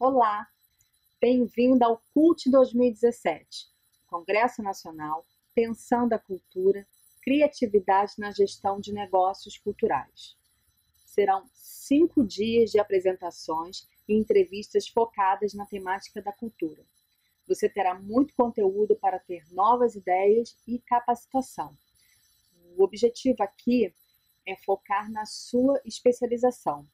Olá, bem-vindo ao CULT 2017, Congresso Nacional Pensando a Cultura, Criatividade na Gestão de Negócios Culturais. Serão 5 dias de apresentações e entrevistas focadas na temática da cultura. Você terá muito conteúdo para ter novas ideias e capacitação. O objetivo aqui é focar na sua especialização.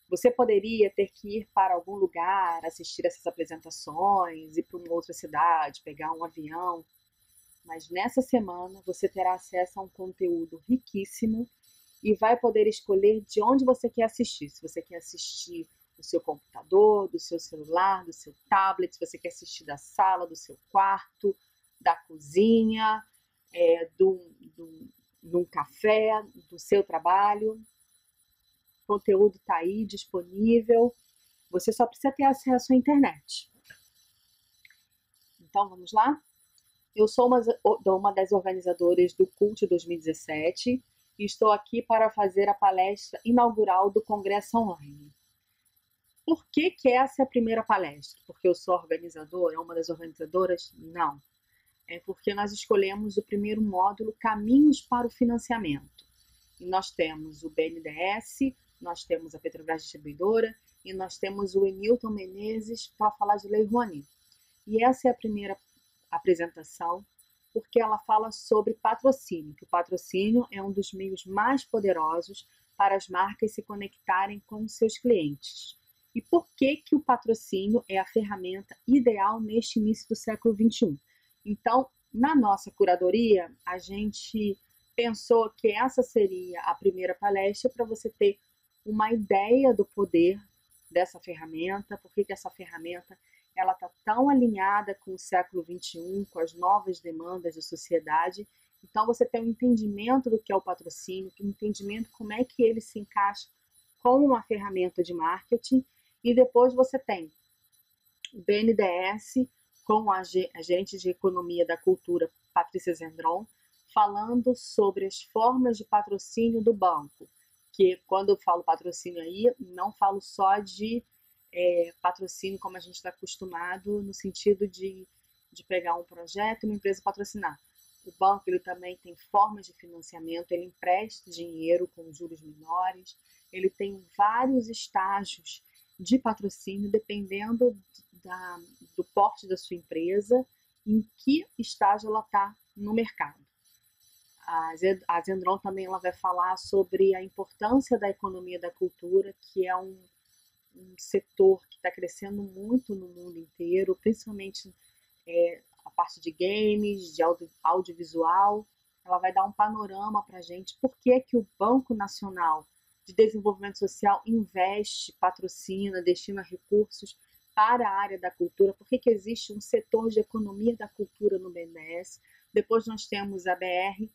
Você poderia ter que ir para algum lugar, assistir essas apresentações, ir para uma outra cidade, pegar um avião, mas nessa semana você terá acesso a um conteúdo riquíssimo e vai poder escolher de onde você quer assistir. Se você quer assistir do seu computador, do seu celular, do seu tablet, se você quer assistir da sala, do seu quarto, da cozinha, de um café, do seu trabalho. O conteúdo está aí disponível, você só precisa ter acesso à internet. Então vamos lá? Eu sou uma das organizadoras do CULT 2017 e estou aqui para fazer a palestra inaugural do Congresso Online. Por que essa é a primeira palestra? Porque eu sou organizadora, uma das organizadoras? Não. É porque nós escolhemos o primeiro módulo Caminhos para o Financiamento. E nós temos o BNDES, nós temos a Petrobras Distribuidora e nós temos o Enilton Menezes para falar de Lei Rouanet. E essa é a primeira apresentação, porque ela fala sobre patrocínio, que o patrocínio é um dos meios mais poderosos para as marcas se conectarem com seus clientes. E por que o patrocínio é a ferramenta ideal neste início do século XXI? Então, na nossa curadoria, a gente pensou que essa seria a primeira palestra para você ter uma ideia do poder dessa ferramenta, por que essa ferramenta ela está tão alinhada com o século XXI, com as novas demandas da sociedade. Então, você tem um entendimento do que é o patrocínio, um entendimento como é que ele se encaixa com uma ferramenta de marketing, e depois você tem o BNDES com a gerente de economia da cultura, Patrícia Zendron, falando sobre as formas de patrocínio do banco, que quando eu falo patrocínio aí, não falo só de patrocínio como a gente está acostumado, no sentido de pegar um projeto e uma empresa patrocinar. O banco ele também tem formas de financiamento, ele empresta dinheiro com juros menores, ele tem vários estágios de patrocínio, dependendo do porte da sua empresa, em que estágio ela está no mercado. A Zendron também ela vai falar sobre a importância da economia da cultura, que é um setor que está crescendo muito no mundo inteiro, principalmente a parte de games, de audiovisual. Ela vai dar um panorama para a gente por que o Banco Nacional de Desenvolvimento Social investe, patrocina, destina recursos para a área da cultura, por que existe um setor de economia da cultura no BNDES. Depois nós temos a BR,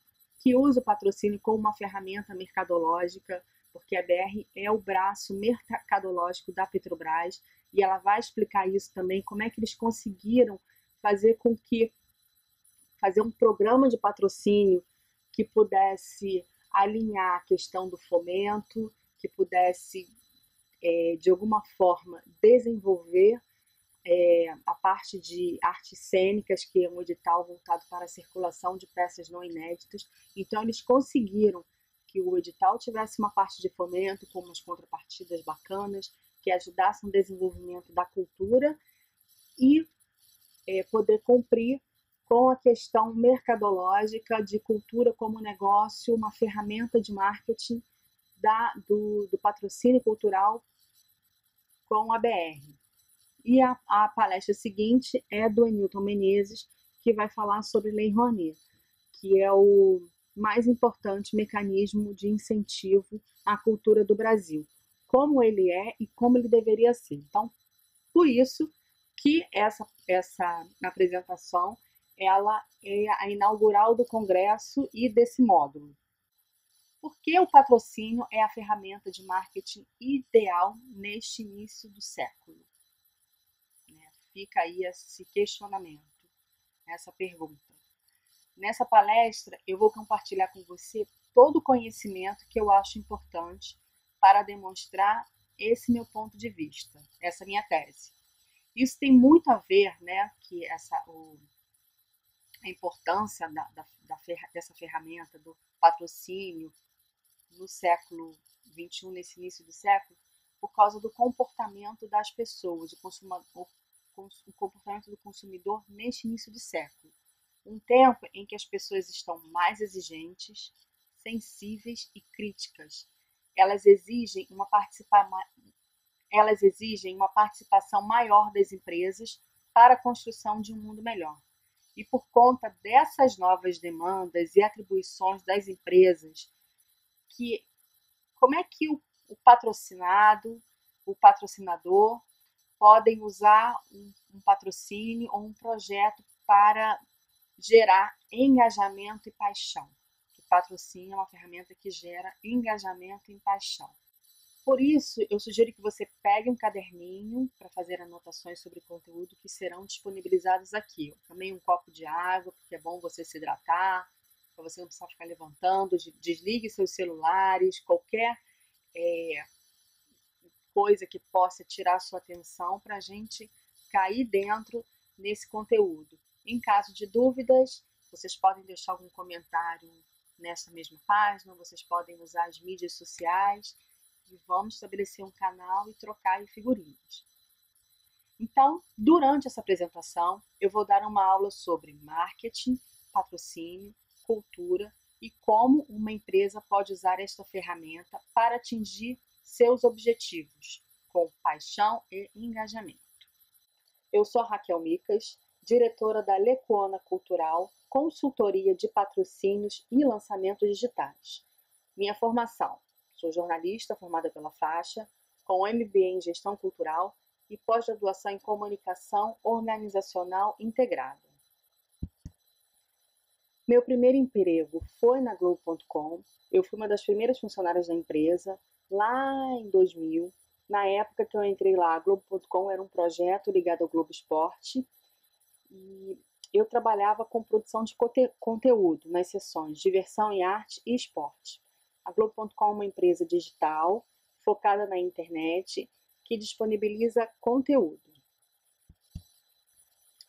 que usa o patrocínio como uma ferramenta mercadológica, porque a BR é o braço mercadológico da Petrobras, e ela vai explicar isso também, como é que eles conseguiram fazer um programa de patrocínio que pudesse alinhar a questão do fomento, que pudesse, de alguma forma, desenvolver a parte de artes cênicas, que é um edital voltado para a circulação de peças não inéditas. Então, eles conseguiram que o edital tivesse uma parte de fomento, com umas contrapartidas bacanas, que ajudassem no desenvolvimento da cultura e poder cumprir com a questão mercadológica de cultura como negócio, uma ferramenta de marketing do patrocínio cultural com a BR. E a palestra seguinte é do Enilton Menezes, que vai falar sobre Lei Rouanet, que é o mais importante mecanismo de incentivo à cultura do Brasil, como ele é e como ele deveria ser. Então, por isso que essa apresentação ela é a inaugural do Congresso e desse módulo. Por que o patrocínio é a ferramenta de marketing ideal neste início do século? Fica aí esse questionamento, essa pergunta. Nessa palestra, eu vou compartilhar com você todo o conhecimento que eu acho importante para demonstrar esse meu ponto de vista, essa minha tese. Isso tem muito a ver, né, que a importância dessa ferramenta do patrocínio no século XXI, nesse início do século, por causa do comportamento das pessoas, o comportamento do consumidor neste início do século. Um tempo em que as pessoas estão mais exigentes, sensíveis e críticas. Elas exigem uma participação maior das empresas para a construção de um mundo melhor. E por conta dessas novas demandas e atribuições das empresas, como é que o patrocinado, o patrocinador, podem usar um patrocínio ou um projeto para gerar engajamento e paixão. O patrocínio é uma ferramenta que gera engajamento e paixão. Por isso, eu sugiro que você pegue um caderninho para fazer anotações sobre conteúdo que serão disponibilizados aqui. Também um copo de água, porque é bom você se hidratar, para você não precisar ficar levantando. Desligue seus celulares, qualquer coisa que possa tirar sua atenção para a gente cair dentro nesse conteúdo. Em caso de dúvidas, vocês podem deixar algum comentário nessa mesma página, vocês podem usar as mídias sociais e vamos estabelecer um canal e trocar figurinhas. Então, durante essa apresentação, eu vou dar uma aula sobre marketing, patrocínio, cultura e como uma empresa pode usar esta ferramenta para atingir seus objetivos, com paixão e engajamento. Eu sou Raquel Micas, diretora da Lecuona Cultural, consultoria de patrocínios e lançamentos digitais. Minha formação: sou jornalista formada pela Faixa, com MBA em Gestão Cultural e pós-graduação em Comunicação Organizacional Integrada. Meu primeiro emprego foi na Globo.com. Eu fui uma das primeiras funcionárias da empresa, lá em 2000. Na época que eu entrei lá, a Globo.com era um projeto ligado ao Globo Esporte e eu trabalhava com produção de conteúdo nas seções Diversão e Arte e Esporte. A Globo.com é uma empresa digital focada na internet que disponibiliza conteúdo.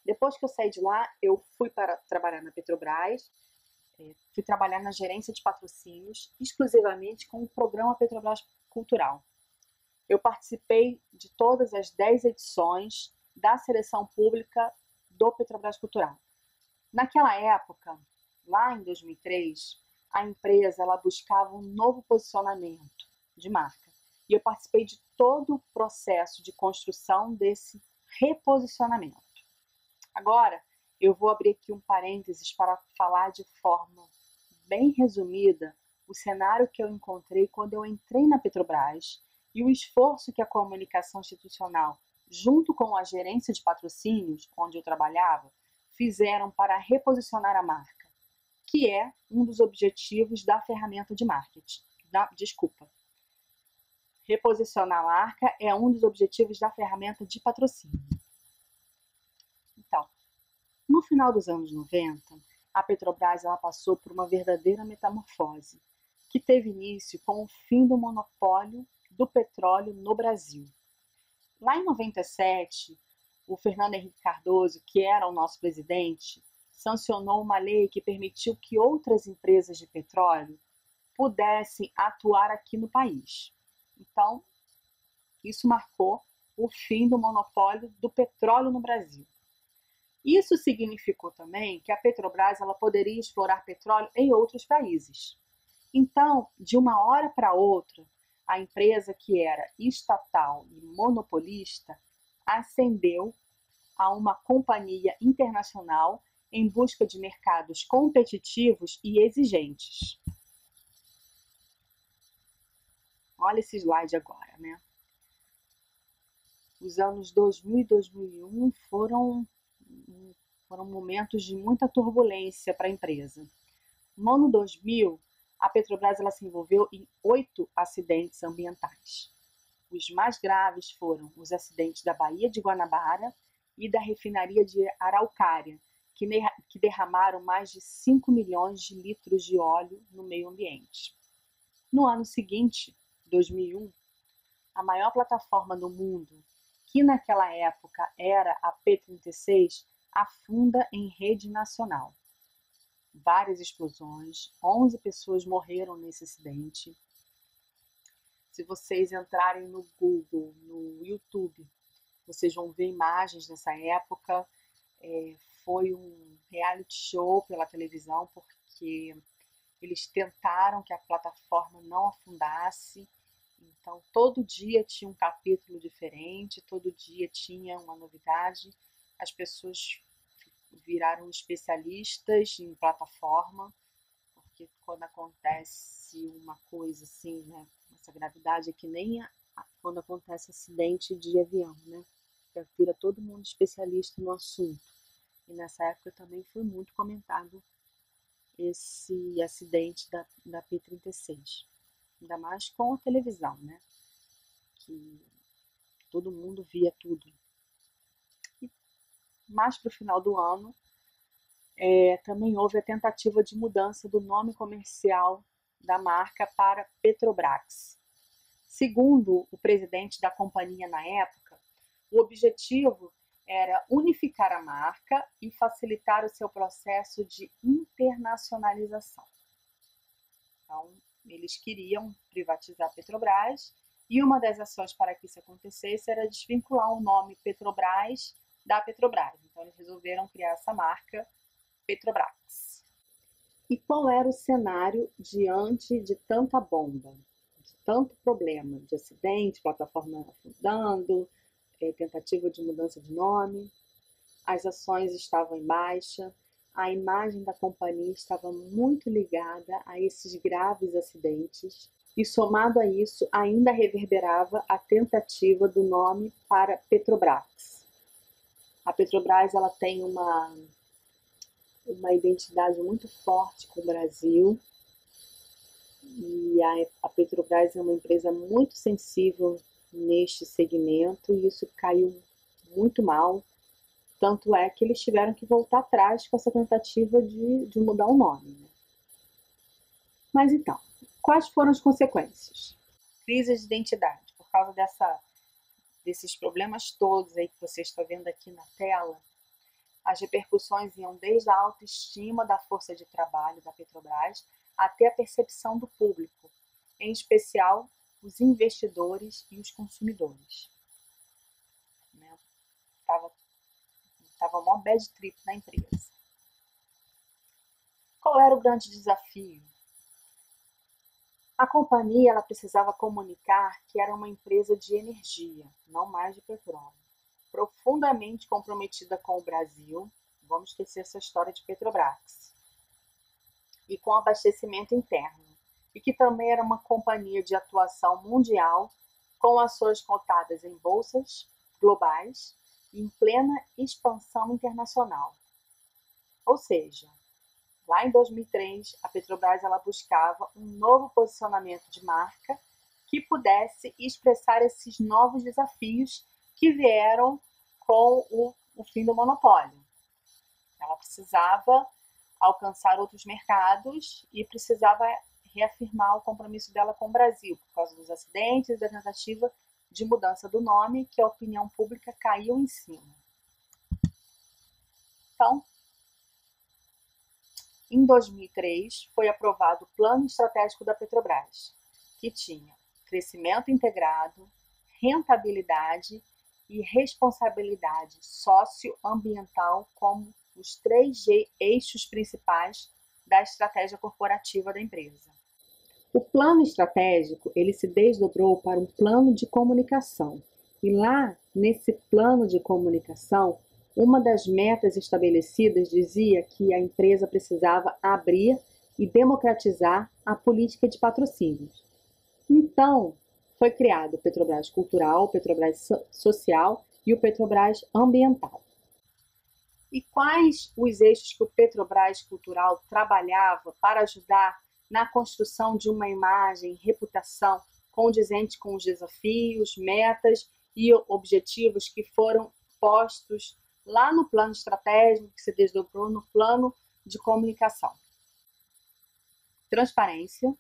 Depois que eu saí de lá, eu fui para trabalhar na Petrobras, fui trabalhar na gerência de patrocínios, exclusivamente com o programa Petrobras Cultural. Eu participei de todas as 10 edições da seleção pública do Petrobras Cultural. Naquela época, lá em 2003, a empresa ela buscava um novo posicionamento de marca. E eu participei de todo o processo de construção desse reposicionamento. Agora, eu vou abrir aqui um parênteses para falar de forma bem resumida o cenário que eu encontrei quando eu entrei na Petrobras e o esforço que a comunicação institucional, junto com a gerência de patrocínios, onde eu trabalhava, fizeram para reposicionar a marca, que é um dos objetivos da ferramenta de marketing. Reposicionar a marca é um dos objetivos da ferramenta de patrocínio. Então, no final dos anos 90, a Petrobras ela passou por uma verdadeira metamorfose, que teve início com o fim do monopólio do petróleo no Brasil. Lá em 97, o Fernando Henrique Cardoso, que era o nosso presidente, sancionou uma lei que permitiu que outras empresas de petróleo pudessem atuar aqui no país. Então, isso marcou o fim do monopólio do petróleo no Brasil. Isso significou também que a Petrobras ela poderia explorar petróleo em outros países. Então, de uma hora para outra, a empresa que era estatal e monopolista ascendeu a uma companhia internacional em busca de mercados competitivos e exigentes. Olha esse slide agora, né? Os anos 2000 e 2001 foram momentos de muita turbulência para a empresa. No ano 2000, a Petrobras ela se envolveu em 8 acidentes ambientais. Os mais graves foram os acidentes da Baía de Guanabara e da refinaria de Araucária, que derramaram mais de 5 milhões de litros de óleo no meio ambiente. No ano seguinte, 2001, a maior plataforma no mundo que naquela época era a P-36, afunda em rede nacional. Várias explosões, 11 pessoas morreram nesse acidente. Se vocês entrarem no Google, no YouTube, vocês vão ver imagens dessa época. Foi um reality show pela televisão, porque eles tentaram que a plataforma não afundasse. Então, todo dia tinha um capítulo diferente, todo dia tinha uma novidade. As pessoas viraram especialistas em plataforma, porque quando acontece uma coisa assim, né, essa gravidade é que nem quando acontece acidente de avião, né, vira todo mundo especialista no assunto. E nessa época também foi muito comentado esse acidente da P-36, ainda mais com a televisão, né, que todo mundo via tudo. E mais para o final do ano, também houve a tentativa de mudança do nome comercial da marca para Petrobras. Segundo o presidente da companhia na época, o objetivo era unificar a marca e facilitar o seu processo de internacionalização. Então, eles queriam privatizar a Petrobras e uma das ações para que isso acontecesse era desvincular o nome Petrobras da Petrobras. Então, eles resolveram criar essa marca Petrobras. E qual era o cenário diante de tanta bomba, de tanto problema, de acidente, plataforma afundando, tentativa de mudança de nome? As ações estavam em baixa, a imagem da companhia estava muito ligada a esses graves acidentes e, somado a isso, ainda reverberava a tentativa do nome para Petrobras. A Petrobras ela tem uma identidade muito forte com o Brasil e a Petrobras é uma empresa muito sensível neste segmento e isso caiu muito mal. Tanto é que eles tiveram que voltar atrás com essa tentativa de mudar o nome. Né? Mas então, quais foram as consequências? Crise de identidade. Por causa desses problemas todos aí que você está vendo aqui na tela, as repercussões iam desde a autoestima da força de trabalho da Petrobras até a percepção do público, em especial os investidores e os consumidores. Estava mó bad trip na empresa. Qual era o grande desafio? A companhia ela precisava comunicar que era uma empresa de energia, não mais de petróleo. Profundamente comprometida com o Brasil, vamos esquecer essa história de Petrobras, e com abastecimento interno, e que também era uma companhia de atuação mundial, com ações cotadas em bolsas globais e em plena expansão internacional. Ou seja, lá em 2003, a Petrobras ela buscava um novo posicionamento de marca que pudesse expressar esses novos desafios que vieram com o fim do monopólio. Ela precisava alcançar outros mercados e precisava reafirmar o compromisso dela com o Brasil, por causa dos acidentes e da tentativa de mudança do nome, que a opinião pública caiu em cima. Então, em 2003, foi aprovado o Plano Estratégico da Petrobras, que tinha crescimento integrado, rentabilidade e responsabilidade socioambiental como os 3 eixos principais da estratégia corporativa da empresa. O plano estratégico ele se desdobrou para um plano de comunicação. E lá, nesse plano de comunicação, uma das metas estabelecidas dizia que a empresa precisava abrir e democratizar a política de patrocínios. Então, foi criado o Petrobras Cultural, o Petrobras Social e o Petrobras Ambiental. E quais os eixos que o Petrobras Cultural trabalhava para ajudar na construção de uma imagem, reputação condizente com os desafios, metas e objetivos que foram postos lá no plano estratégico, que se desdobrou no plano de comunicação? Transparência,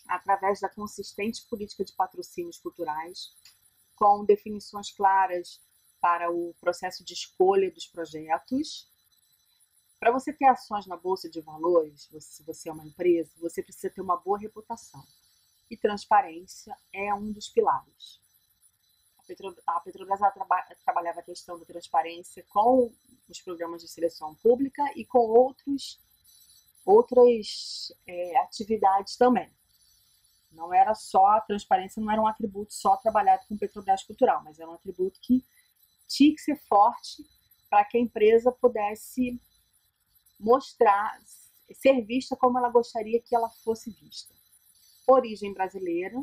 através da consistente política de patrocínios culturais, com definições claras para o processo de escolha dos projetos. Para você ter ações na Bolsa de Valores, se você é uma empresa, você precisa ter uma boa reputação. E transparência é um dos pilares. A Petrobras trabalhava a questão da transparência com os programas de seleção pública e com outras atividades também. Não era só a transparência, não era um atributo só trabalhado com Petrobras Cultural, mas era um atributo que tinha que ser forte para que a empresa pudesse mostrar, ser vista como ela gostaria que ela fosse vista. Origem brasileira,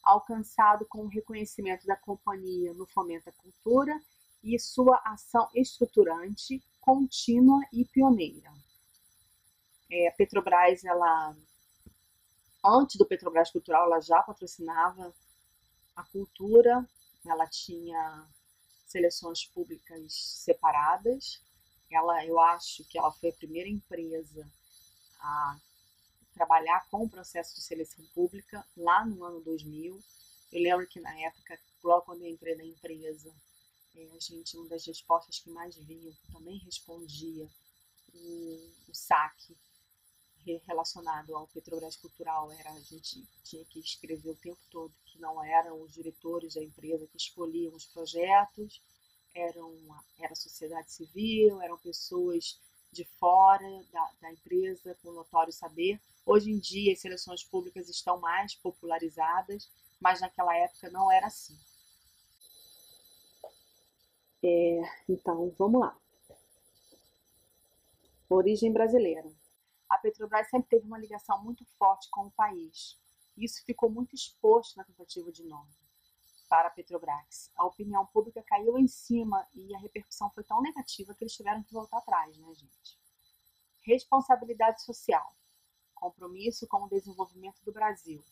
alcançado com o reconhecimento da companhia no fomento à cultura e sua ação estruturante, contínua e pioneira. A Petrobras, antes do Petrobras Cultural, ela já patrocinava a cultura, ela tinha seleções públicas separadas. Eu acho que ela foi a primeira empresa a trabalhar com o processo de seleção pública lá no ano 2000. Eu lembro que na época, logo quando eu entrei na empresa, uma das respostas que mais vinham, também respondia o saque relacionado ao Petrobras Cultural, a gente tinha que escrever o tempo todo que não eram os diretores da empresa que escolhiam os projetos, era a sociedade civil, eram pessoas de fora da empresa com notório saber. Hoje em dia as seleções públicas estão mais popularizadas, mas naquela época não era assim. Então, vamos lá. Origem brasileira. A Petrobras sempre teve uma ligação muito forte com o país. Isso ficou muito exposto na tentativa de nome para a Petrobras. A opinião pública caiu em cima e a repercussão foi tão negativa que eles tiveram que voltar atrás, né, gente? Responsabilidade social. Compromisso com o desenvolvimento do Brasil,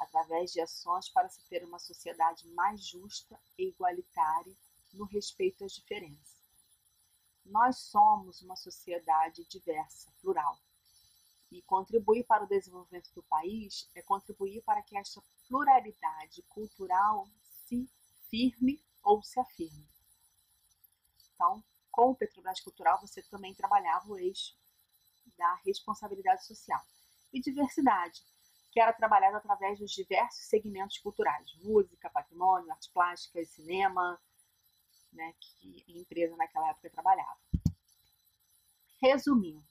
através de ações para se ter uma sociedade mais justa e igualitária no respeito às diferenças. Nós somos uma sociedade diversa, plural, e contribuir para o desenvolvimento do país é contribuir para que esta pluralidade cultural se firme ou se afirme. Então, com o Petrobras Cultural, você também trabalhava o eixo da responsabilidade social. E diversidade, que era trabalhada através dos diversos segmentos culturais, música, patrimônio, artes plásticas, cinema, né, que a empresa naquela época trabalhava. Resumindo,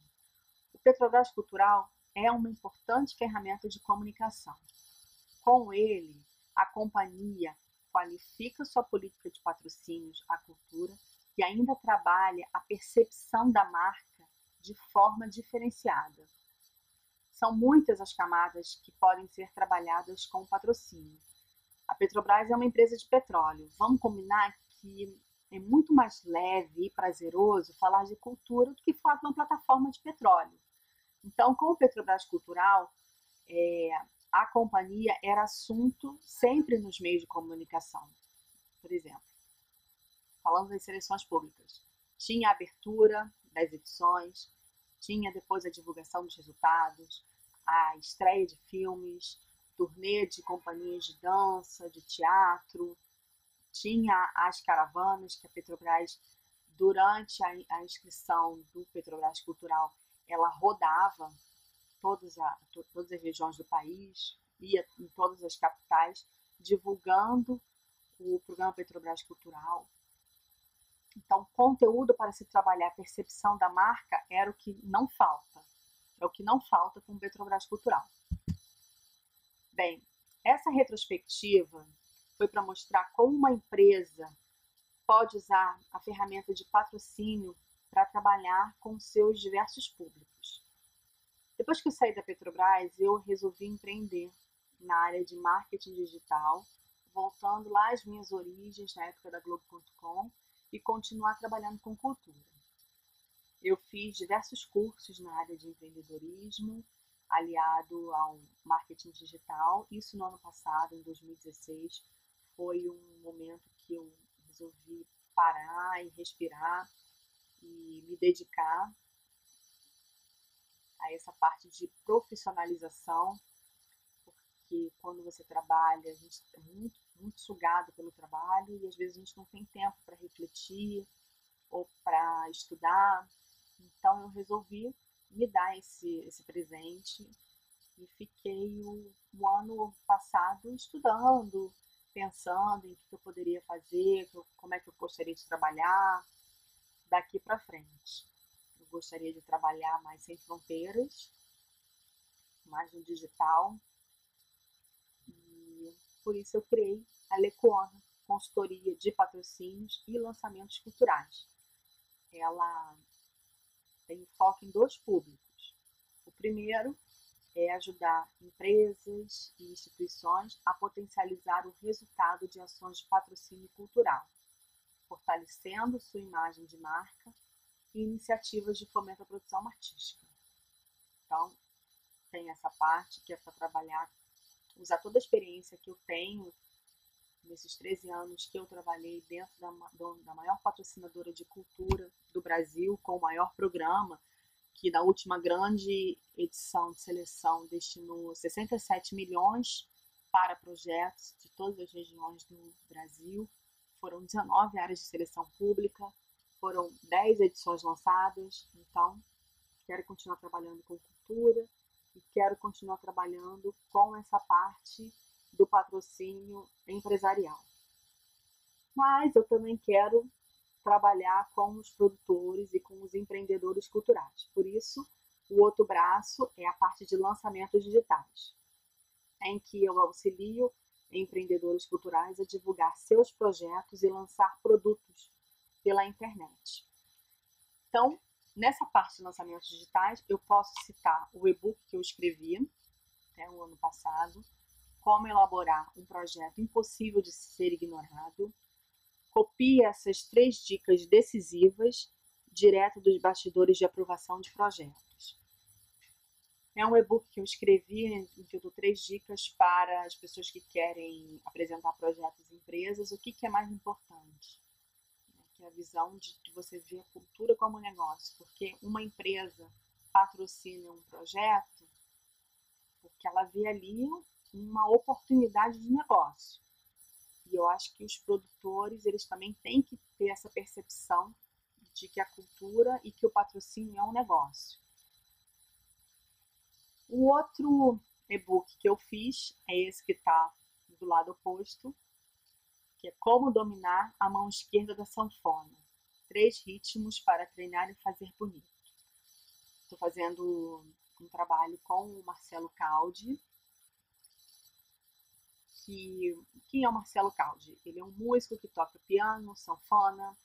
o Petrobras Cultural é uma importante ferramenta de comunicação. Com ele, a companhia qualifica sua política de patrocínios à cultura e ainda trabalha a percepção da marca de forma diferenciada. São muitas as camadas que podem ser trabalhadas com o patrocínio. A Petrobras é uma empresa de petróleo. Vamos combinar que é muito mais leve e prazeroso falar de cultura do que falar de uma plataforma de petróleo. Então, com o Petrobras Cultural, a companhia era assunto sempre nos meios de comunicação. Por exemplo, falando das seleções públicas, tinha a abertura das edições, tinha depois a divulgação dos resultados, a estreia de filmes, turnê de companhias de dança, de teatro, tinha as caravanas que a Petrobras, durante a inscrição do Petrobras Cultural, ela rodava todas as regiões do país, ia em todas as capitais, divulgando o programa Petrobras Cultural. Então, conteúdo para se trabalhar a percepção da marca era o que não falta. É o que não falta com o Petrobras Cultural. Bem, essa retrospectiva foi para mostrar como uma empresa pode usar a ferramenta de patrocínio para trabalhar com seus diversos públicos. Depois que eu saí da Petrobras, eu resolvi empreender na área de marketing digital, voltando lá às minhas origens, na época da Globo.com, e continuar trabalhando com cultura. Eu fiz diversos cursos na área de empreendedorismo, aliado ao marketing digital. Isso no ano passado, em 2016, foi um momento que eu resolvi parar e respirar e me dedicar a essa parte de profissionalização, porque quando você trabalha, a gente é muito muito sugado pelo trabalho e às vezes a gente não tem tempo para refletir ou para estudar. Então eu resolvi me dar esse presente e fiquei o ano passado estudando, pensando em o que eu poderia fazer, como é que eu gostaria de trabalhar daqui para frente. Eu gostaria de trabalhar mais sem fronteiras, mais no digital, e por isso eu criei a Lecoana, consultoria de patrocínios e lançamentos culturais. Ela tem foco em dois públicos. O primeiro é ajudar empresas e instituições a potencializar o resultado de ações de patrocínio cultural, fortalecendo sua imagem de marca e iniciativas de fomento à produção artística. Então, tem essa parte que é para trabalhar, usar toda a experiência que eu tenho nesses 13 anos que eu trabalhei dentro da maior patrocinadora de cultura do Brasil, com o maior programa, que na última grande edição de seleção destinou 67 milhões para projetos de todas as regiões do Brasil. Foram 19 áreas de seleção pública, foram 10 edições lançadas. Então, quero continuar trabalhando com cultura e quero continuar trabalhando com essa parte do patrocínio empresarial. Mas eu também quero trabalhar com os produtores e com os empreendedores culturais. Por isso, o outro braço é a parte de lançamentos digitais, em que eu auxilio empreendedores culturais a divulgar seus projetos e lançar produtos pela internet. Então, nessa parte de lançamentos digitais, eu posso citar o e-book que eu escrevi o ano passado, Como Elaborar um Projeto Impossível de Ser Ignorado. Copie essas 3 dicas decisivas direto dos bastidores de aprovação de projetos. É um e-book que eu escrevi, em que eu dou 3 dicas para as pessoas que querem apresentar projetos em empresas. O que é mais importante? Que é a visão de você ver a cultura como negócio. Porque uma empresa patrocina um projeto porque ela vê ali uma oportunidade de negócio. E eu acho que os produtores, eles também têm que ter essa percepção de que a cultura e que o patrocínio é um negócio. O outro e-book que eu fiz é esse que está do lado oposto, que é Como Dominar a Mão Esquerda da Sanfona. 3 ritmos para treinar e fazer bonito. Estou fazendo um trabalho com o Marcelo Caldi. Quem é o Marcelo Caldi? Ele é um músico que toca piano, sanfona,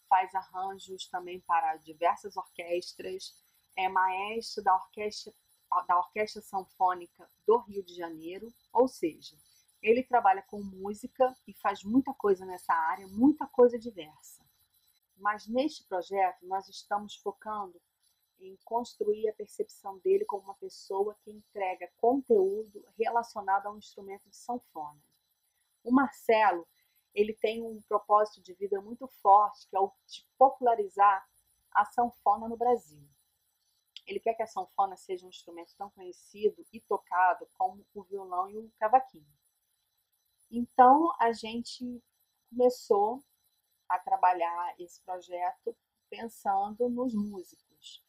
faz arranjos também para diversas orquestras, é maestro da Orquestra Sanfônica do Rio de Janeiro, ou seja, ele trabalha com música e faz muita coisa nessa área, muita coisa diversa. Mas neste projeto nós estamos focando em construir a percepção dele como uma pessoa que entrega conteúdo relacionado a um instrumento de sanfona. O Marcelo, ele tem um propósito de vida muito forte, que é o de popularizar a sanfona no Brasil. Ele quer que a sanfona seja um instrumento tão conhecido e tocado como o violão e o cavaquinho. Então, a gente começou a trabalhar esse projeto pensando nos músicos,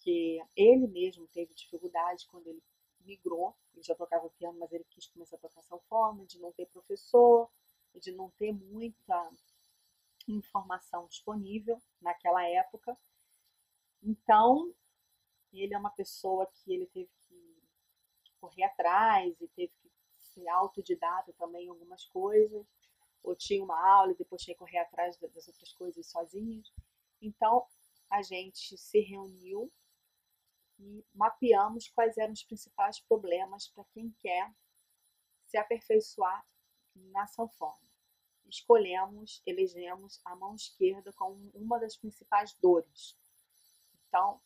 que ele mesmo teve dificuldade quando ele migrou. Ele já tocava piano, mas ele quis começar a tocar sanfona, de não ter professor, de não ter muita informação disponível naquela época. Então, ele é uma pessoa que ele teve que correr atrás e teve que ser autodidata também em algumas coisas, ou tinha uma aula e depois tinha que correr atrás das outras coisas sozinho. Então, a gente se reuniu e mapeamos quais eram os principais problemas para quem quer se aperfeiçoar na sanfona. Elegemos a mão esquerda como uma das principais dores. Então,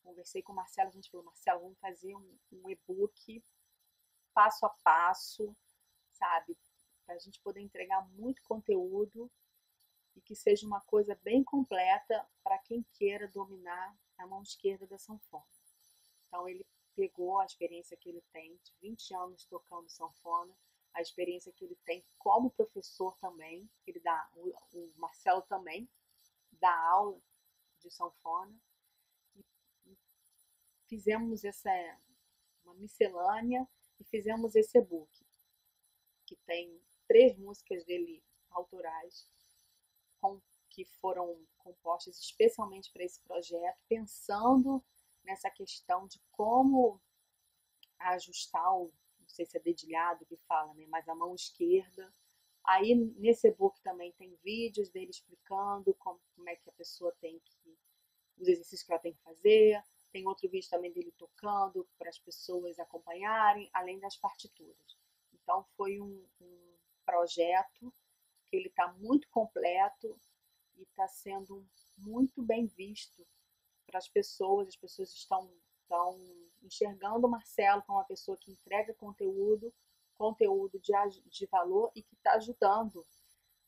conversei com o Marcelo, a gente falou, Marcelo, vamos fazer um e-book passo a passo, sabe? Para a gente poder entregar muito conteúdo e que seja uma coisa bem completa para quem queira dominar a mão esquerda da sanfona. Então, ele pegou a experiência que ele tem de 20 anos tocando sanfona, a experiência que ele tem como professor também. Ele dá, o Marcelo também dá aula de sanfona. E fizemos uma miscelânea e fizemos esse e-book, que tem 3 músicas dele autorais, que foram compostas especialmente para esse projeto, pensando nessa questão de como ajustar não sei se é dedilhado que fala, né, mas a mão esquerda. Aí nesse e-book também tem vídeos dele explicando como é que a pessoa tem que, os exercícios que ela tem que fazer. Tem outro vídeo também dele tocando para as pessoas acompanharem, além das partituras. Então foi um projeto que ele está muito completo e está sendo muito bem visto para as pessoas estão enxergando o Marcelo como uma pessoa que entrega conteúdo de valor e que está ajudando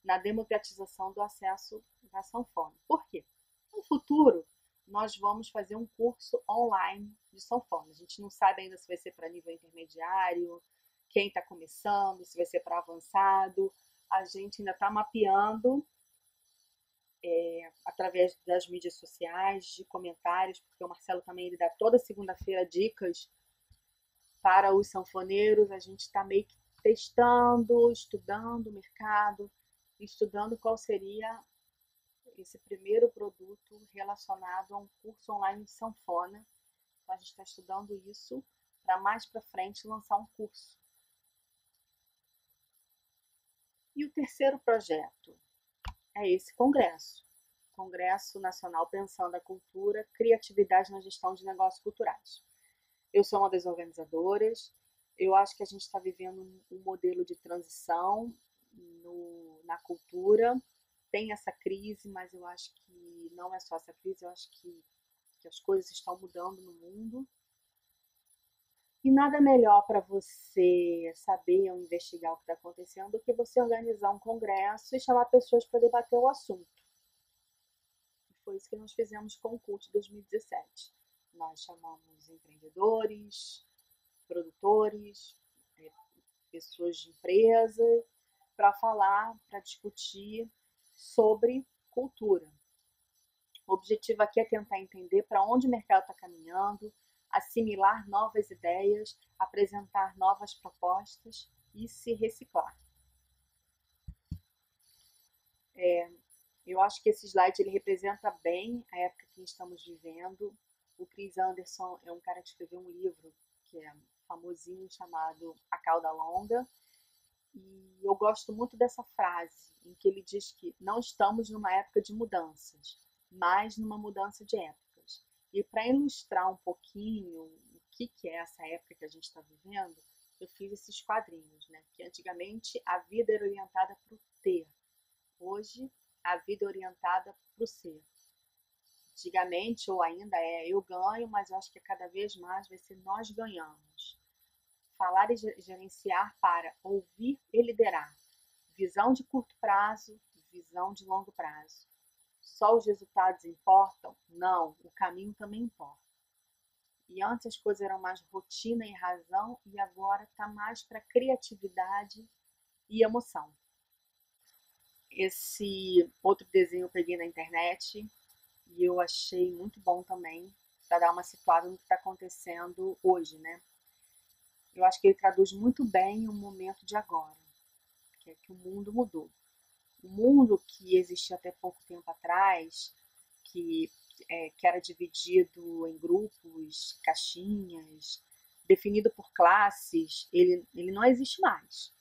na democratização do acesso à sanfona. Por quê? No futuro, nós vamos fazer um curso online de sanfona. A gente não sabe ainda se vai ser para nível intermediário, quem está começando, se vai ser para avançado. A gente ainda está mapeando através das mídias sociais, de comentários, porque o Marcelo também ele dá toda segunda-feira dicas para os sanfoneiros. A gente está meio que testando, estudando o mercado, estudando qual seria esse primeiro produto relacionado a um curso online de sanfona. Então a gente está estudando isso para mais para frente lançar um curso. E o terceiro projeto é esse congresso. Congresso Nacional Pensando a Cultura, Criatividade na Gestão de Negócios Culturais. Eu sou uma das organizadoras. Eu acho que a gente está vivendo um modelo de transição na cultura. Tem essa crise, mas eu acho que não é só essa crise, eu acho que as coisas estão mudando no mundo. E nada melhor para você saber ou investigar o que está acontecendo do que você organizar um congresso e chamar pessoas para debater o assunto. Foi isso que nós fizemos com o CULT 2017. Nós chamamos empreendedores, produtores, pessoas de empresa, para falar, para discutir sobre cultura. O objetivo aqui é tentar entender para onde o mercado está caminhando, assimilar novas ideias, apresentar novas propostas e se reciclar. Eu acho que esse slide ele representa bem a época que estamos vivendo. O Chris Anderson é um cara que escreveu um livro que é famosinho chamado A Cauda Longa. E eu gosto muito dessa frase em que ele diz que não estamos numa época de mudanças, mas numa mudança de épocas. E para ilustrar um pouquinho o que é essa época que a gente está vivendo, eu fiz esses quadrinhos, né? Que antigamente a vida era orientada para o ter. Hoje a vida é orientada para o ser. Antigamente, ou ainda eu ganho, mas eu acho que cada vez mais vai ser nós ganhamos. Falar e gerenciar para ouvir e liderar. Visão de curto prazo, visão de longo prazo. Só os resultados importam? Não, o caminho também importa. E antes as coisas eram mais rotina e razão, e agora está mais para criatividade e emoção. Esse outro desenho eu peguei na internet e eu achei muito bom também, para dar uma situada no que está acontecendo hoje, né? Eu acho que ele traduz muito bem o momento de agora, que é que o mundo mudou. O mundo que existia até pouco tempo atrás, que era dividido em grupos, caixinhas, definido por classes, ele não existe mais.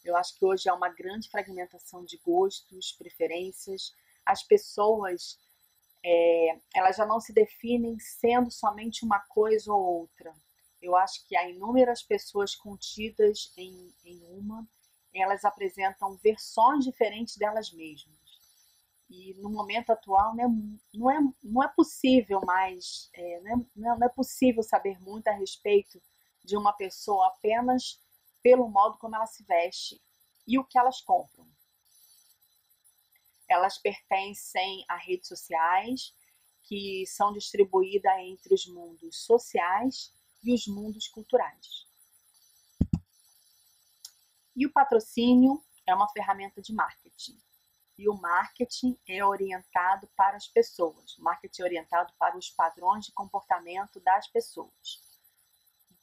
Eu acho que hoje há uma grande fragmentação de gostos, preferências. As pessoas elas já não se definem sendo somente uma coisa ou outra. Eu acho que há inúmeras pessoas contidas em uma, elas apresentam versões diferentes delas mesmas. E no momento atual não é possível mais, não é possível saber muito a respeito de uma pessoa apenas pelo modo como ela se veste e o que elas compram. Elas pertencem a redes sociais que são distribuídas entre os mundos sociais e os mundos culturais. E o patrocínio é uma ferramenta de marketing. E o marketing é orientado para as pessoas. O marketing é orientado para os padrões de comportamento das pessoas.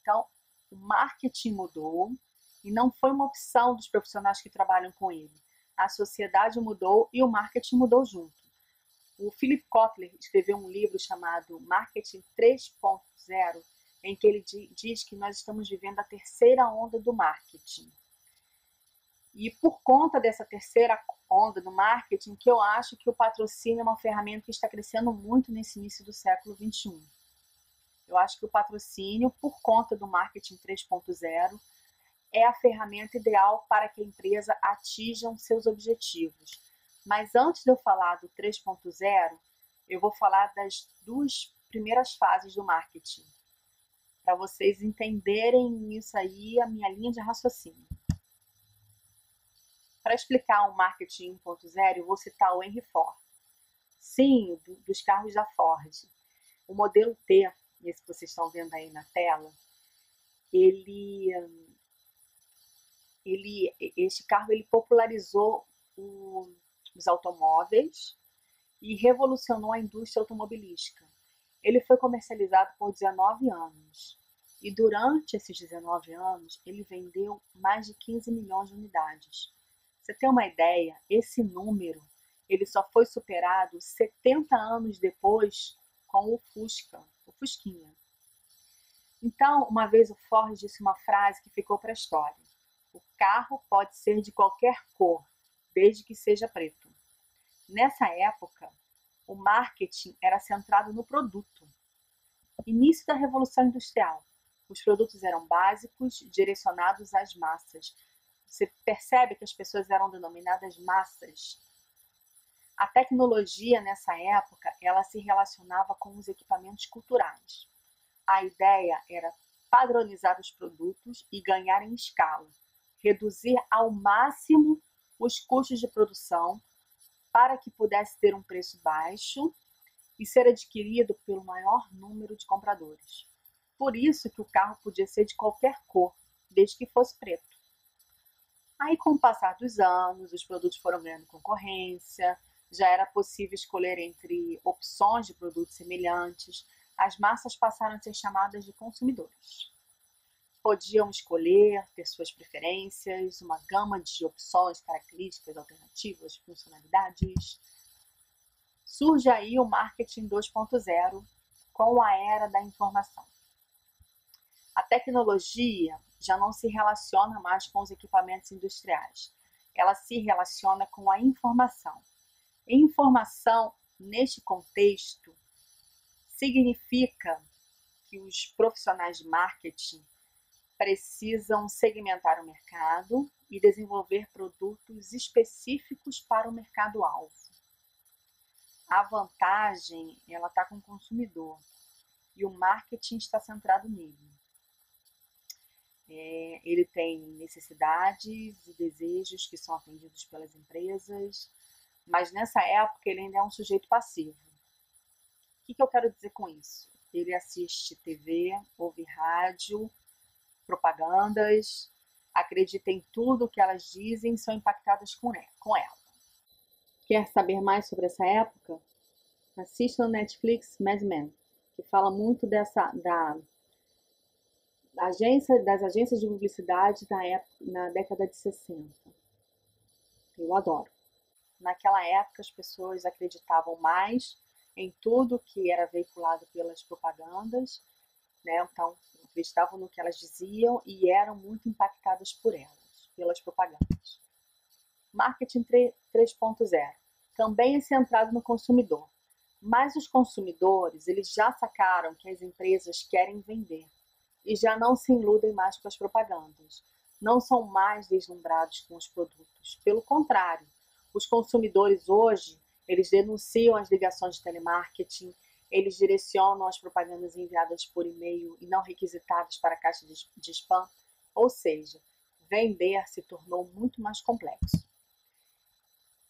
Então, o marketing mudou e não foi uma opção dos profissionais que trabalham com ele. A sociedade mudou e o marketing mudou junto. O Philip Kotler escreveu um livro chamado Marketing 3.0, em que ele diz que nós estamos vivendo a terceira onda do marketing. E por conta dessa terceira onda do marketing, que eu acho que o patrocínio é uma ferramenta que está crescendo muito nesse início do século XXI. Eu acho que o patrocínio, por conta do marketing 3.0, é a ferramenta ideal para que a empresa atinja seus objetivos. Mas antes de eu falar do 3.0, eu vou falar das duas primeiras fases do marketing, para vocês entenderem isso aí, a minha linha de raciocínio. Para explicar o marketing 1.0, eu vou citar o Henry Ford. Sim, dos carros da Ford. O modelo T, esse que vocês estão vendo aí na tela, este carro popularizou os automóveis e revolucionou a indústria automobilística. Ele foi comercializado por 19 anos e durante esses 19 anos ele vendeu mais de 15 milhões de unidades. Você tem uma ideia, esse número ele só foi superado 70 anos depois com o Fusca, o Fusquinha. Então, uma vez o Ford disse uma frase que ficou para a história: o carro pode ser de qualquer cor, desde que seja preto. Nessa época, o marketing era centrado no produto. Início da Revolução Industrial. Os produtos eram básicos, direcionados às massas. Você percebe que as pessoas eram denominadas massas. A tecnologia, nessa época, ela se relacionava com os equipamentos culturais. A ideia era padronizar os produtos e ganhar em escala, reduzir ao máximo os custos de produção para que pudesse ter um preço baixo e ser adquirido pelo maior número de compradores. Por isso que o carro podia ser de qualquer cor, desde que fosse preto. Aí, com o passar dos anos, os produtos foram ganhando concorrência, já era possível escolher entre opções de produtos semelhantes, as massas passaram a ser chamadas de consumidores. Podiam escolher, ter suas preferências, uma gama de opções, características, alternativas, funcionalidades. Surge aí o marketing 2.0 com a era da informação. A tecnologia já não se relaciona mais com os equipamentos industriais. Ela se relaciona com a informação. Informação, neste contexto, significa que os profissionais de marketing precisam segmentar o mercado e desenvolver produtos específicos para o mercado-alvo. A vantagem, ela está com o consumidor e o marketing está centrado nele. Ele tem necessidades e desejos que são atendidos pelas empresas, mas nessa época ele ainda é um sujeito passivo. O que eu quero dizer com isso? Ele assiste TV, ouve rádio, propagandas, acredita em tudo que elas dizem e são impactadas com ela. Quer saber mais sobre essa época? Assista no Netflix Mad Men, que fala muito das agências de publicidade na década de 60. Eu adoro. Naquela época as pessoas acreditavam mais em tudo que era veiculado pelas propagandas, né? Então acreditavam no que elas diziam e eram muito impactadas por elas, pelas propagandas. Marketing 3.0 também é centrado no consumidor, mas os consumidores eles já sacaram que as empresas querem vender e já não se iludem mais com as propagandas, não são mais deslumbrados com os produtos, pelo contrário, os consumidores hoje eles denunciam as ligações de telemarketing, eles direcionam as propagandas enviadas por e-mail e não requisitadas para a caixa de spam, ou seja, vender se tornou muito mais complexo.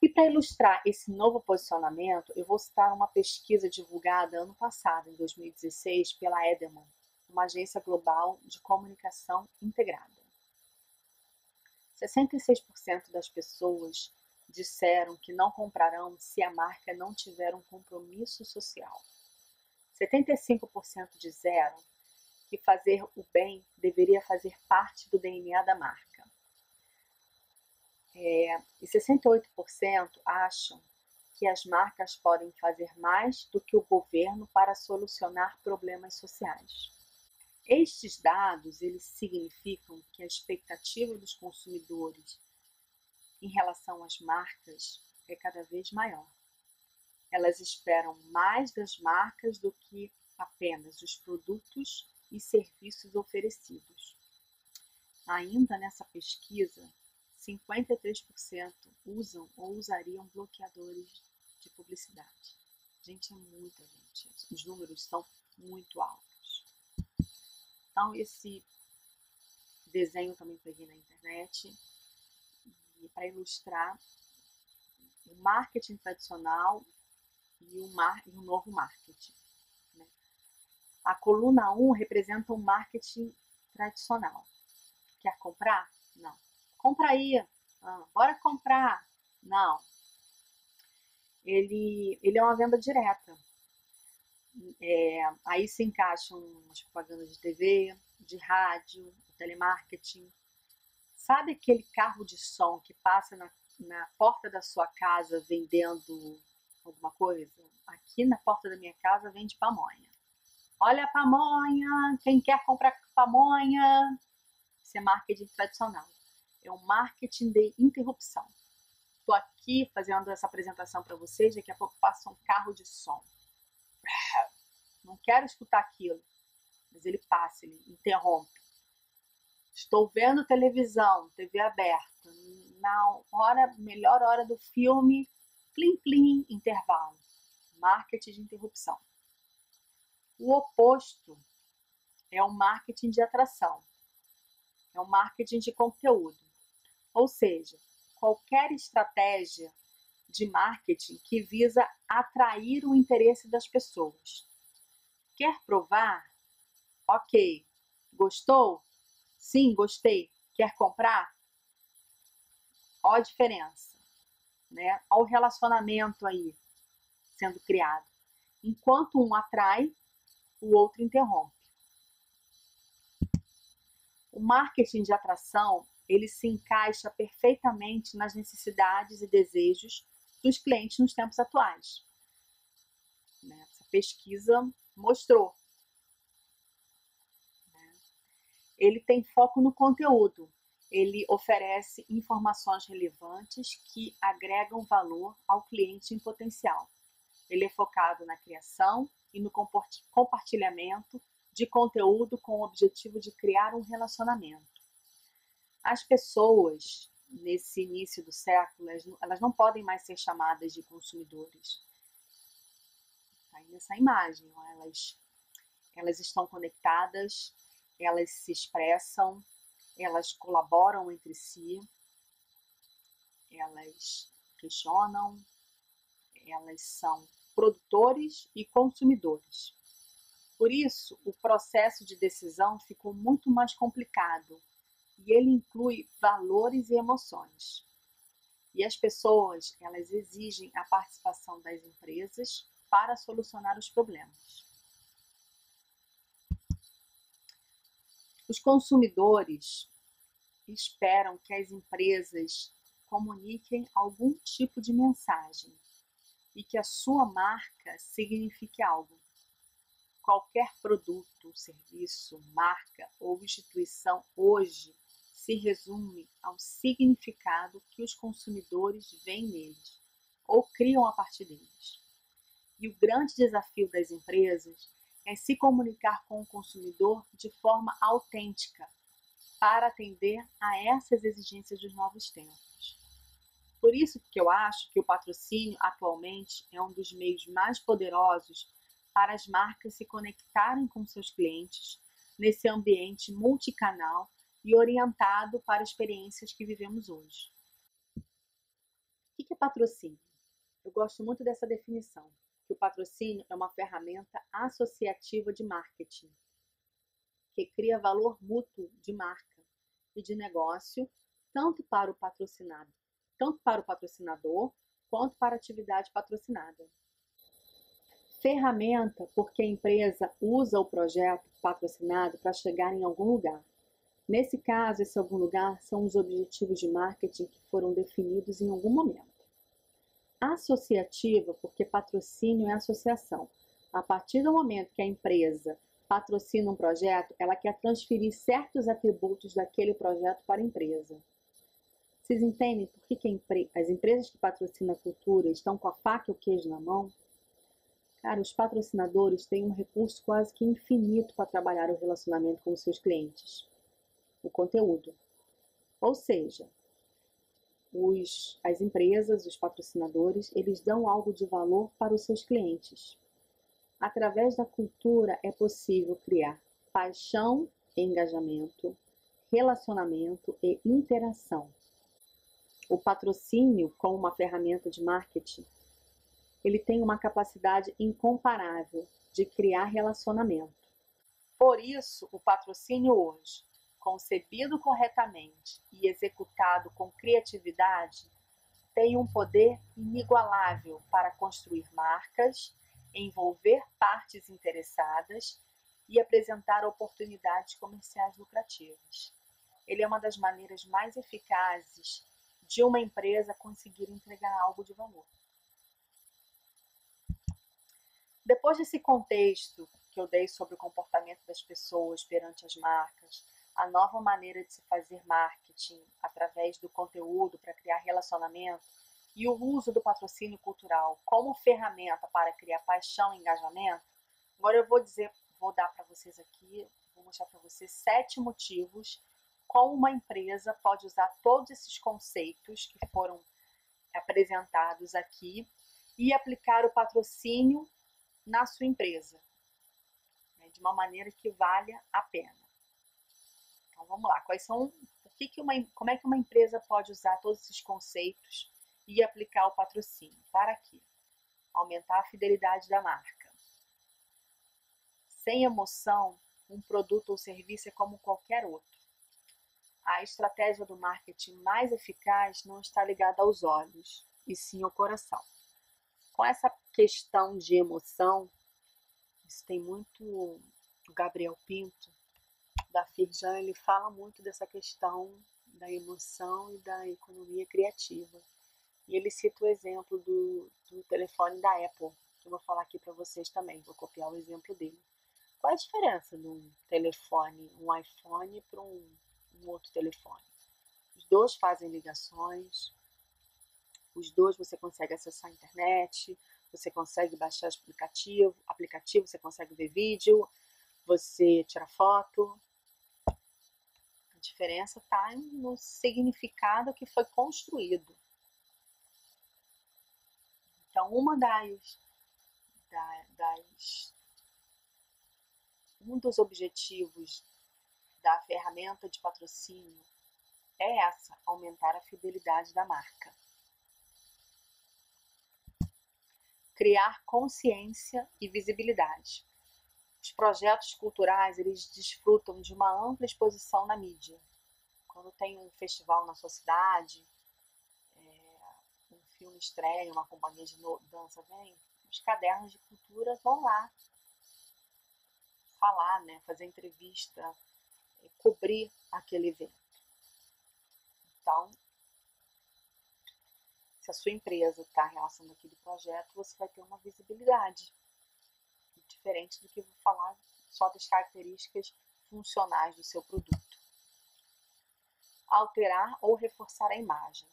E para ilustrar esse novo posicionamento, eu vou citar uma pesquisa divulgada ano passado, em 2016, pela Edelman, uma agência global de comunicação integrada. 66% das pessoas disseram que não comprarão se a marca não tiver um compromisso social. 75% disseram que fazer o bem deveria fazer parte do DNA da marca. E 68% acham que as marcas podem fazer mais do que o governo para solucionar problemas sociais. Estes dados, eles significam que a expectativa dos consumidores em relação às marcas é cada vez maior. Elas esperam mais das marcas do que apenas os produtos e serviços oferecidos. Ainda nessa pesquisa, 53% usam ou usariam bloqueadores de publicidade. Gente, é muita gente. Os números são muito altos. Então, esse desenho também peguei na internet para ilustrar o marketing tradicional e o novo marketing. Né? A coluna 1 representa o marketing tradicional. Quer comprar? Não. Compra aí. Bora comprar. Não. Ele é uma venda direta. Aí se encaixam as propagandas de TV, de rádio, de telemarketing. Sabe aquele carro de som que passa na porta da sua casa vendendo alguma coisa? Aqui na porta da minha casa vende pamonha. Olha a pamonha, quem quer comprar pamonha? Isso é marketing tradicional. É um marketing de interrupção. Estou aqui fazendo essa apresentação para vocês, daqui a pouco passa um carro de som. Não quero escutar aquilo, mas ele passa, ele interrompe. Estou vendo televisão, TV aberta, na melhor hora do filme, plim plim, intervalo. Marketing de interrupção. O oposto é o marketing de atração. É o marketing de conteúdo. Ou seja, qualquer estratégia de marketing que visa atrair o interesse das pessoas. Quer provar? Ok. Gostou? Sim, gostei. Quer comprar? Olha a diferença, né? Olha o relacionamento aí sendo criado. Enquanto um atrai, o outro interrompe. O marketing de atração, ele se encaixa perfeitamente nas necessidades e desejos dos clientes nos tempos atuais. Essa pesquisa mostrou. Ele tem foco no conteúdo. Ele oferece informações relevantes que agregam valor ao cliente em potencial. Ele é focado na criação e no compartilhamento de conteúdo com o objetivo de criar um relacionamento. As pessoas, nesse início do século, elas não podem mais ser chamadas de consumidores. Está aí nessa imagem, elas estão conectadas, elas se expressam, elas colaboram entre si, elas questionam, elas são produtores e consumidores. Por isso, o processo de decisão ficou muito mais complicado e ele inclui valores e emoções. E as pessoas, elas exigem a participação das empresas para solucionar os problemas. Os consumidores esperam que as empresas comuniquem algum tipo de mensagem e que a sua marca signifique algo. Qualquer produto, serviço, marca ou instituição hoje se resume ao significado que os consumidores veem neles ou criam a partir deles. E o grande desafio das empresas é se comunicar com o consumidor de forma autêntica para atender a essas exigências dos novos tempos. Por isso que eu acho que o patrocínio atualmente é um dos meios mais poderosos para as marcas se conectarem com seus clientes nesse ambiente multicanal e orientado para experiências que vivemos hoje. O que é patrocínio? Eu gosto muito dessa definição, que o patrocínio é uma ferramenta associativa de marketing, que cria valor mútuo de marca e de negócio tanto para o patrocinador quanto para a atividade patrocinada. Ferramenta, porque a empresa usa o projeto patrocinado para chegar em algum lugar. Nesse caso, esse algum lugar são os objetivos de marketing que foram definidos em algum momento. Associativa, porque patrocínio é associação. A partir do momento que a empresa patrocina um projeto, ela quer transferir certos atributos daquele projeto para a empresa. Vocês entendem por que as empresas que patrocinam a cultura estão com a faca e o queijo na mão? Cara, os patrocinadores têm um recurso quase que infinito para trabalhar o relacionamento com os seus clientes. O conteúdo. Ou seja, as empresas, os patrocinadores, eles dão algo de valor para os seus clientes. Através da cultura é possível criar paixão, engajamento, relacionamento e interação. O patrocínio, como uma ferramenta de marketing, ele tem uma capacidade incomparável de criar relacionamento. Por isso, o patrocínio hoje, concebido corretamente e executado com criatividade, tem um poder inigualável para construir marcas, envolver partes interessadas e apresentar oportunidades comerciais lucrativas. Ele é uma das maneiras mais eficazes de uma empresa conseguir entregar algo de valor. Depois desse contexto que eu dei sobre o comportamento das pessoas perante as marcas, a nova maneira de se fazer marketing através do conteúdo para criar relacionamento e o uso do patrocínio cultural como ferramenta para criar paixão e engajamento, agora eu vou dar para vocês aqui, vou mostrar para vocês 7 motivos como uma empresa pode usar todos esses conceitos que foram apresentados aqui e aplicar o patrocínio na sua empresa, né, de uma maneira que valha a pena. Então vamos lá, como é que uma empresa pode usar todos esses conceitos e aplicar o patrocínio? Para quê? Aumentar a fidelidade da marca. Sem emoção, um produto ou serviço é como qualquer outro. A estratégia do marketing mais eficaz não está ligada aos olhos, e sim ao coração. Com essa questão de emoção, isso tem muito o Gabriel Pinto, da Firjan, ele fala muito dessa questão da emoção e da economia criativa. E ele cita o exemplo do telefone da Apple, que eu vou falar aqui para vocês também, vou copiar o exemplo dele. Qual a diferença de um telefone, um iPhone para um outro telefone? Os dois fazem ligações, os dois você consegue acessar a internet, você consegue baixar aplicativo, você consegue ver vídeo, você tira foto. A diferença está no significado que foi construído. Então, um dos objetivos da ferramenta de patrocínio é aumentar a fidelidade da marca. Criar consciência e visibilidade. Os projetos culturais, eles desfrutam de uma ampla exposição na mídia. Quando tem um festival na sua cidade, um filme estreia, uma companhia de dança vem, os cadernos de cultura vão lá falar, né, fazer entrevista, cobrir aquele evento. Então, se a sua empresa está relacionada àquele projeto, você vai ter uma visibilidade diferente do que eu vou falar só das características funcionais do seu produto. Alterar ou reforçar a imagem.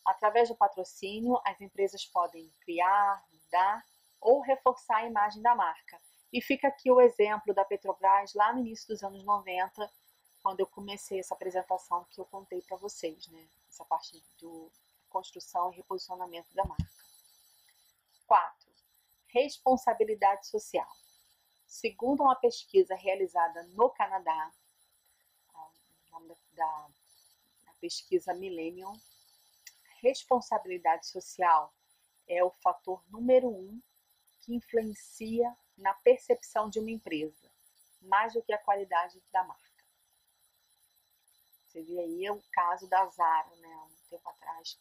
Através do patrocínio, as empresas podem criar, mudar ou reforçar a imagem da marca. E fica aqui o exemplo da Petrobras lá no início dos anos 90, quando eu comecei essa apresentação que eu contei para vocês, né? Essa parte do construção e reposicionamento da marca. 4. Responsabilidade social. Segundo uma pesquisa realizada no Canadá, o nome da pesquisa Millennium, responsabilidade social é o fator número 1 que influencia na percepção de uma empresa, mais do que a qualidade da marca. Você vê aí o caso da Zara, né, um tempo atrás,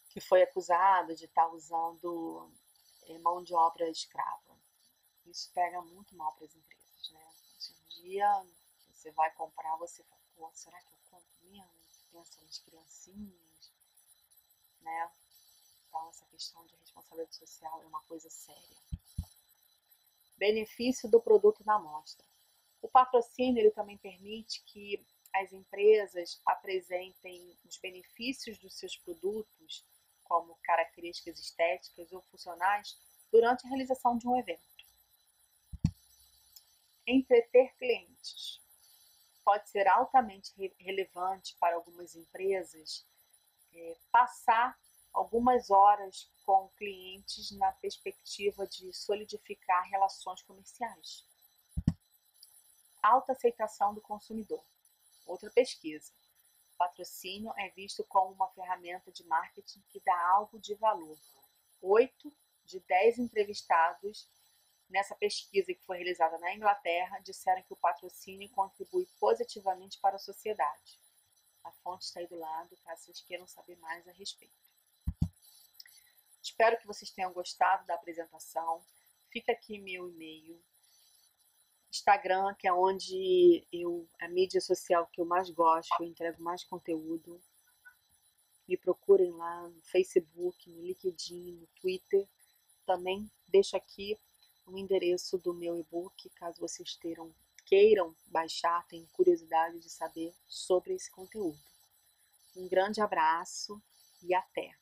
que foi acusado de estar usando mão de obra escrava. Isso pega muito mal para as empresas, né? Hoje em dia, você vai comprar, você fala, pô, será que eu compro mesmo? Você pensa nas criancinhas, né? Então, essa questão de responsabilidade social é uma coisa séria. Benefício do produto na amostra. O patrocínio ele também permite que as empresas apresentem os benefícios dos seus produtos, como características estéticas ou funcionais, durante a realização de um evento. Entreter clientes. Pode ser altamente relevante para algumas empresas passar algumas horas com clientes na perspectiva de solidificar relações comerciais. Alta aceitação do consumidor. Outra pesquisa. Patrocínio é visto como uma ferramenta de marketing que dá algo de valor. 8 de 10 entrevistados nessa pesquisa que foi realizada na Inglaterra disseram que o patrocínio contribui positivamente para a sociedade. A fonte está aí do lado, caso vocês queiram saber mais a respeito. Espero que vocês tenham gostado da apresentação. Fica aqui meu e-mail. Instagram, que é onde a mídia social que eu mais gosto, eu entrego mais conteúdo. Me procurem lá no Facebook, no LinkedIn, no Twitter. Também deixo aqui o endereço do meu e-book, caso vocês queiram baixar, tenham curiosidade de saber sobre esse conteúdo. Um grande abraço e até!